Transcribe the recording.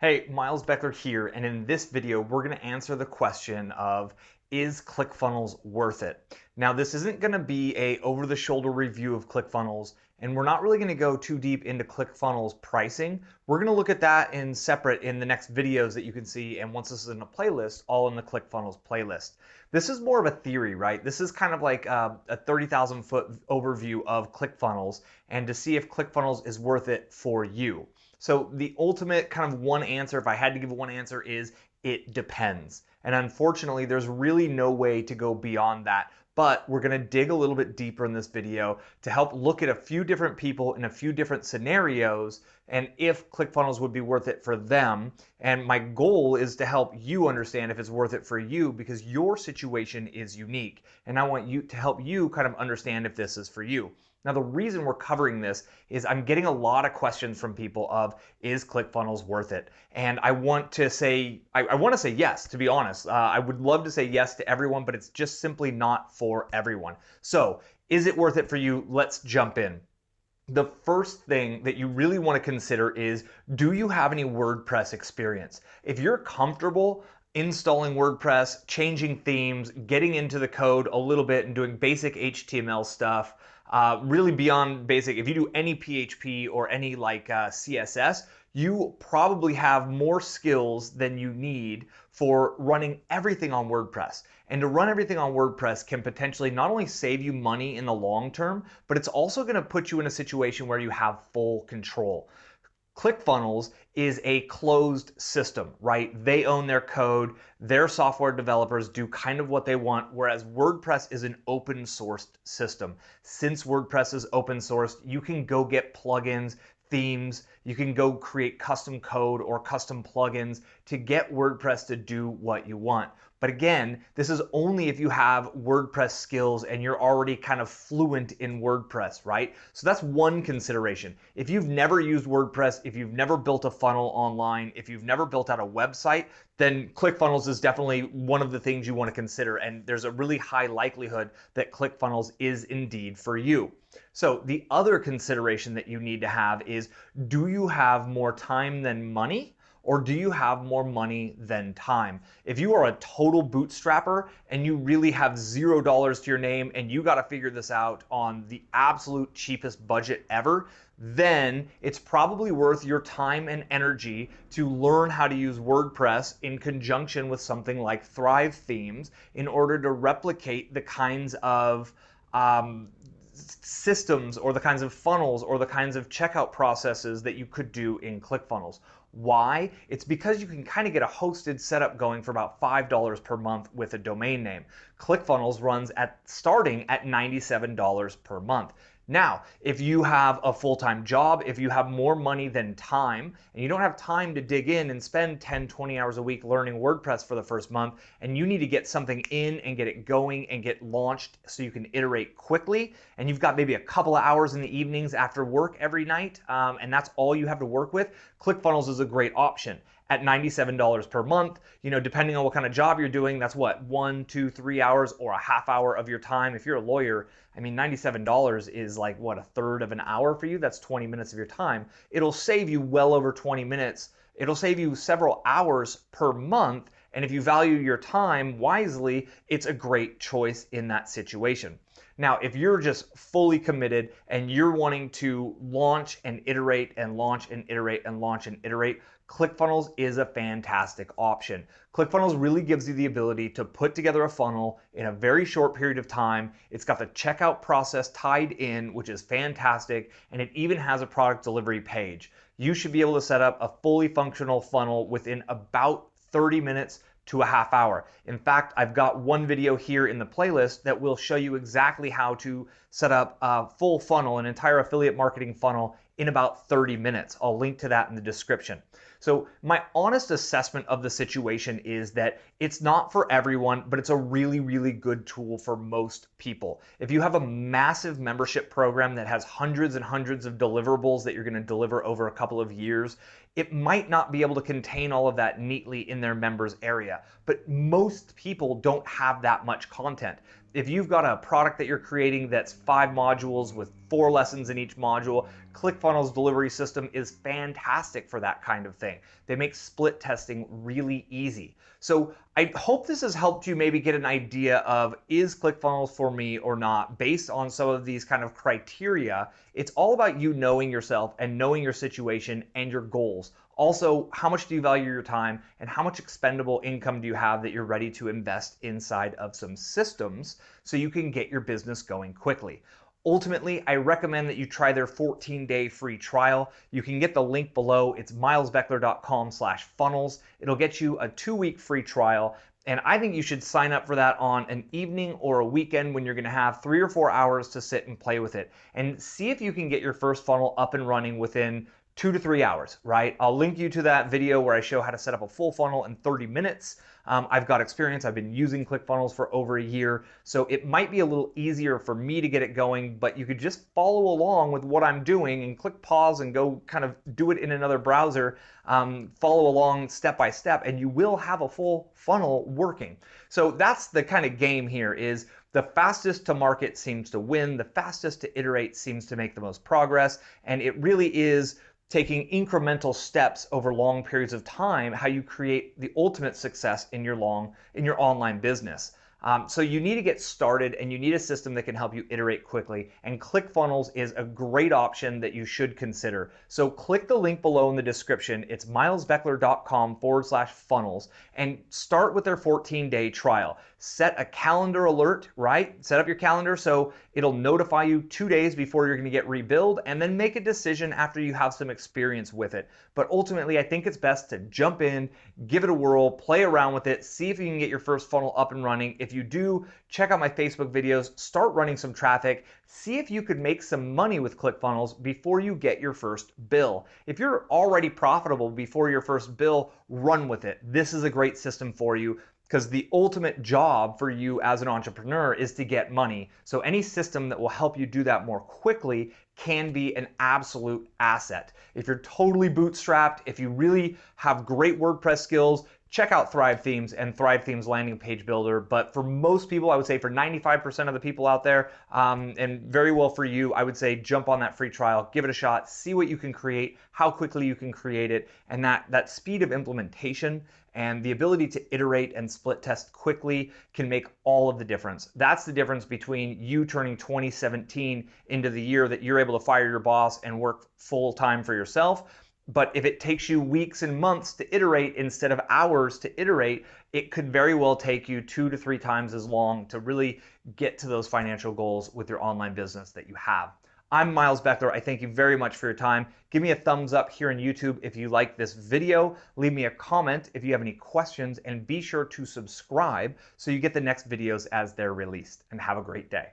Hey, Miles Beckler here, and in this video, we're going to answer the question of, is ClickFunnels worth it? Now, this isn't going to be a over-the-shoulder review of ClickFunnels, and we're not really going to go too deep into ClickFunnels pricing. We're going to look at that in separate in the next videos that you can see, and once this is in a playlist, all in the ClickFunnels playlist. This is more of a theory, right? This is kind of like a 30,000 foot overview of ClickFunnels, and to see if ClickFunnels is worth it for you. So the ultimate kind of one answer, if I had to give one answer, is it depends. And unfortunately, there's really no way to go beyond that. But we're going to dig a little bit deeper in this video to help look at a few different people in a few different scenarios and if ClickFunnels would be worth it for them. And my goal is to help you understand if it's worth it for you because your situation is unique. And I want you to help you kind of understand if this is for you. Now, the reason we're covering this is I'm getting a lot of questions from people of, is ClickFunnels worth it? And I want to say yes, to be honest. I would love to say yes to everyone, but it's just simply not for everyone. So is it worth it for you? Let's jump in. The first thing that you really want to consider is, do you have any WordPress experience? If you're comfortable installing WordPress, changing themes, getting into the code a little bit and doing basic HTML stuff, really beyond basic, if you do any PHP or any like CSS, you probably have more skills than you need for running everything on WordPress. And to run everything on WordPress can potentially not only save you money in the long term, but it's also going to put you in a situation where you have full control. ClickFunnels is a closed system, right? They own their code, their software developers do kind of what they want, whereas WordPress is an open sourced system. Since WordPress is open sourced, you can go get plugins, themes, you can go create custom code or custom plugins to get WordPress to do what you want. But again, this is only if you have WordPress skills and you're already kind of fluent in WordPress, right? So that's one consideration. If you've never used WordPress, if you've never built a funnel online, if you've never built out a website, then ClickFunnels is definitely one of the things you want to consider. And there's a really high likelihood that ClickFunnels is indeed for you. So the other consideration that you need to have is, do you have more time than money? Or do you have more money than time? If you are a total bootstrapper and you really have $0 to your name and you got to figure this out on the absolute cheapest budget ever, then it's probably worth your time and energy to learn how to use WordPress in conjunction with something like Thrive themes in order to replicate the kinds of systems or the kinds of funnels or the kinds of checkout processes that you could do in ClickFunnels. Why? It's because you can kind of get a hosted setup going for about $5 per month with a domain name. ClickFunnels runs starting at $97 per month. Now, if you have a full-time job, if you have more money than time, and you don't have time to dig in and spend 10, 20 hours a week learning WordPress for the first month, and you need to get something in and get it going and get launched so you can iterate quickly, and you've got maybe a couple of hours in the evenings after work every night, and that's all you have to work with, ClickFunnels is a great option. At $97 per month, depending on what kind of job you're doing, that's what, 1, 2, 3 hours or a half hour of your time. If you're a lawyer, I mean, $97 is like, what, a third of an hour for you? That's 20 minutes of your time. It'll save you well over 20 minutes. It'll save you several hours per month. And if you value your time wisely, it's a great choice in that situation. Now, if you're just fully committed and you're wanting to launch and iterate and launch and iterate and launch and iterate, ClickFunnels is a fantastic option. ClickFunnels really gives you the ability to put together a funnel in a very short period of time. It's got the checkout process tied in, which is fantastic, and it even has a product delivery page. You should be able to set up a fully functional funnel within about 30 minutes to a half hour. In fact, I've got one video here in the playlist that will show you exactly how to set up a full funnel, an entire affiliate marketing funnel in about 30 minutes. I'll link to that in the description. So my honest assessment of the situation is that it's not for everyone, but it's a really, really good tool for most people. If you have a massive membership program that has hundreds and hundreds of deliverables that you're going to deliver over a couple of years, it might not be able to contain all of that neatly in their members area, but most people don't have that much content. If you've got a product that you're creating that's 5 modules with 4 lessons in each module, ClickFunnels delivery system is fantastic for that kind of thing. They make split testing really easy. So I hope this has helped you maybe get an idea of, is ClickFunnels for me or not, based on some of these kind of criteria. It's all about you knowing yourself and knowing your situation and your goals. Also, how much do you value your time, and how much expendable income do you have that you're ready to invest inside of some systems so you can get your business going quickly. Ultimately, I recommend that you try their 14-day free trial. You can get the link below. It's milesbeckler.com/funnels. It'll get you a 2-week free trial. And I think you should sign up for that on an evening or a weekend when you're going to have 3 or 4 hours to sit and play with it. And see if you can get your first funnel up and running within 2 to 3 hours, right? I'll link you to that video where I show how to set up a full funnel in 30 minutes. I've got experience. I've been using ClickFunnels for over a year, so it might be a little easier for me to get it going, but you could just follow along with what I'm doing and click pause and go kind of do it in another browser, follow along step by step, and you will have a full funnel working. So that's the kind of game here, is the fastest to market seems to win, the fastest to iterate seems to make the most progress, and it really is taking incremental steps over long periods of time, how you create the ultimate success in your online business. So you need to get started, and you need a system that can help you iterate quickly. And ClickFunnels is a great option that you should consider. So click the link below in the description. It's milesbeckler.com/funnels, and start with their 14-day trial. Set a calendar alert, right? Set up your calendar so it'll notify you 2 days before you're going to get rebilled, and then make a decision after you have some experience with it. But ultimately, I think it's best to jump in, give it a whirl, play around with it, see if you can get your first funnel up and running. If you do, check out my Facebook videos, start running some traffic, see if you could make some money with ClickFunnels before you get your first bill. If you're already profitable before your first bill, run with it. This is a great system for you, because the ultimate job for you as an entrepreneur is to get money. So any system that will help you do that more quickly can be an absolute asset. If you're totally bootstrapped, if you really have great WordPress skills, check out Thrive Themes and Thrive Themes Landing Page Builder. But for most people, I would say for 95% of the people out there, and very well for you, I would say jump on that free trial, give it a shot, see what you can create, how quickly you can create it, and that speed of implementation and the ability to iterate and split test quickly can make all of the difference. That's the difference between you turning 2017 into the year that you're able to fire your boss and work full time for yourself. But if it takes you weeks and months to iterate instead of hours to iterate, it could very well take you 2 to 3 times as long to really get to those financial goals with your online business that you have. I'm Miles Beckler. I thank you very much for your time. Give me a thumbs up here on YouTube if you like this video. Leave me a comment if you have any questions, and be sure to subscribe so you get the next videos as they're released. And have a great day.